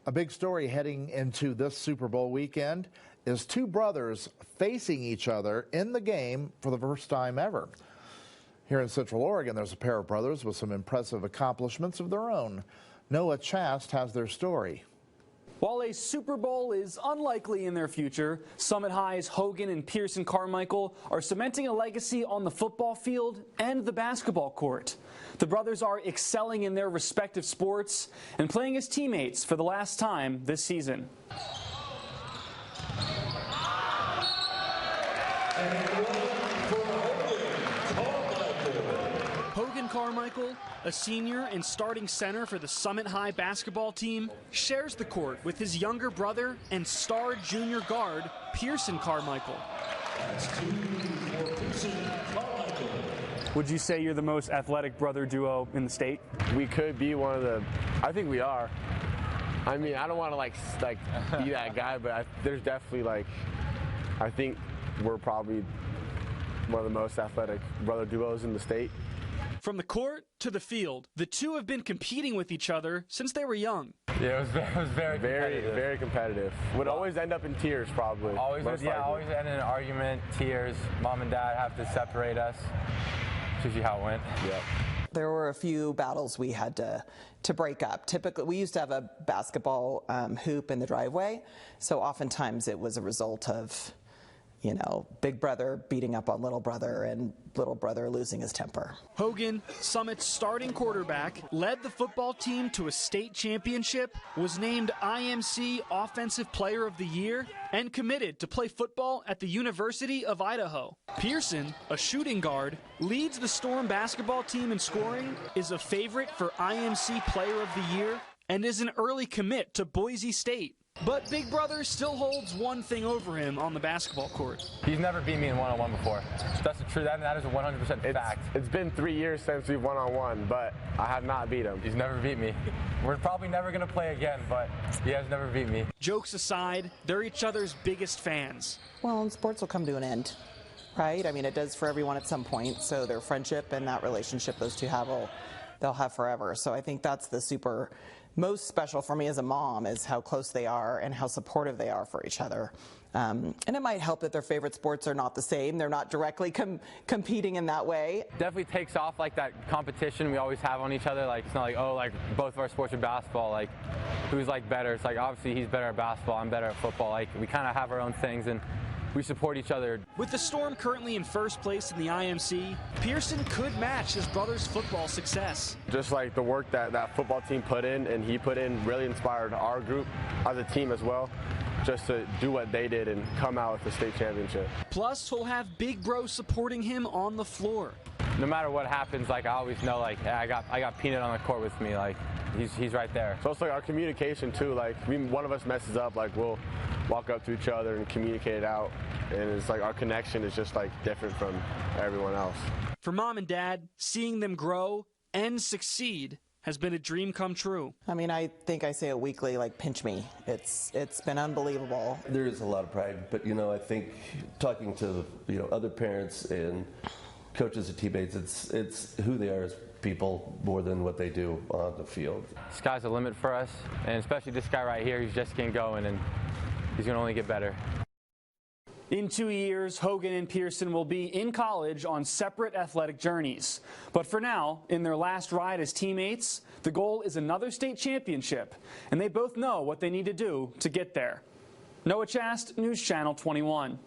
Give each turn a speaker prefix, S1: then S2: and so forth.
S1: A big story heading into this Super Bowl weekend is two brothers facing each other in the game for the first time ever. Here in Central Oregon, there's a pair of brothers with some impressive accomplishments of their own. Noah Chast has their story.
S2: While a Super Bowl is unlikely in their future, Summit High's Hogan and Pearson Carmichael are cementing a legacy on the football field and the basketball court. The brothers are excelling in their respective sports and playing as teammates for the last time this season. Hogan Carmichael, a senior and starting center for the Summit High basketball team, shares the court with his younger brother and star junior guard, Pearson Carmichael. Would you say you're the most athletic brother duo in the state?
S3: We could be one of the, I think we are. I mean, I don't want to like be that guy, but there's definitely I think we're probably one of the most athletic brother duos in the state.
S2: From the court to the field, the two have been competing with each other since they were young.
S4: Yeah, it was very competitive.
S3: Very competitive. Would always end up in tears, probably.
S4: Always end in an argument, tears. Mom and dad have to separate us. That's usually how it went.
S3: Yeah.
S5: There were a few battles we had to break up. Typically, we used to have a basketball hoop in the driveway, so oftentimes it was a result of, you know, big brother beating up on little brother and little brother losing his temper.
S2: Hogan, Summit's starting quarterback, led the football team to a state championship, was named IMC Offensive Player of the Year, and committed to play football at the University of Idaho. Pearson, a shooting guard, leads the Storm basketball team in scoring, is a favorite for IMC Player of the Year, and is an early commit to Boise State. But Big Brother still holds one thing over him on the basketball court.
S4: He's never beat me in one-on-one before. That's the truth. That is a 100% fact.
S3: It's been 3 years since we've one-on-one, but I have not beat him.
S4: He's never beat me. We're probably never going to play again, but he has never beat me.
S2: Jokes aside, they're each other's biggest fans.
S5: Well, and sports will come to an end, right? I mean, it does for everyone at some point, so their friendship and that relationship those two have, they'll have forever. So I think that's the most special for me as a mom, is how close they are and how supportive they are for each other. And it might help that their favorite sports are not the same. They're not directly competing in that way.
S4: Definitely takes off that competition we always have on each other. It's not both of our sports are basketball. Who's better? It's obviously he's better at basketball, I'm better at football. We kind of have our own things and we support each other. With the Storm currently in first place in the IMC, Pearson could match his brother's football success.
S3: Just the work that football team put in and he put in really inspired our group as a team as well, just to do what they did and come out with the state championship.
S2: Plus, he'll have Big Bro supporting him on the floor.
S4: No matter what happens, I always know, hey, I got Peanut on the court with me. He's right there.
S3: So it's our communication too. One of us messes up, we'll walk up to each other and communicate it out, and it's our connection is just different from everyone else.
S2: For Mom and Dad, seeing them grow and succeed has been a dream come true.
S5: I mean, I think I say it weekly, pinch me. It's been unbelievable.
S6: There is a lot of pride, but I think talking to other parents and coaches and teammates, it's who they are as people more than what they do on the field.
S4: Sky's the limit for us, and especially this guy right here, he's just getting going, and he's going to only get better.
S2: In 2 years, Hogan and Pearson will be in college on separate athletic journeys. But for now, in their last ride as teammates, the goal is another state championship, and they both know what they need to do to get there. Noah Chast, News Channel 21.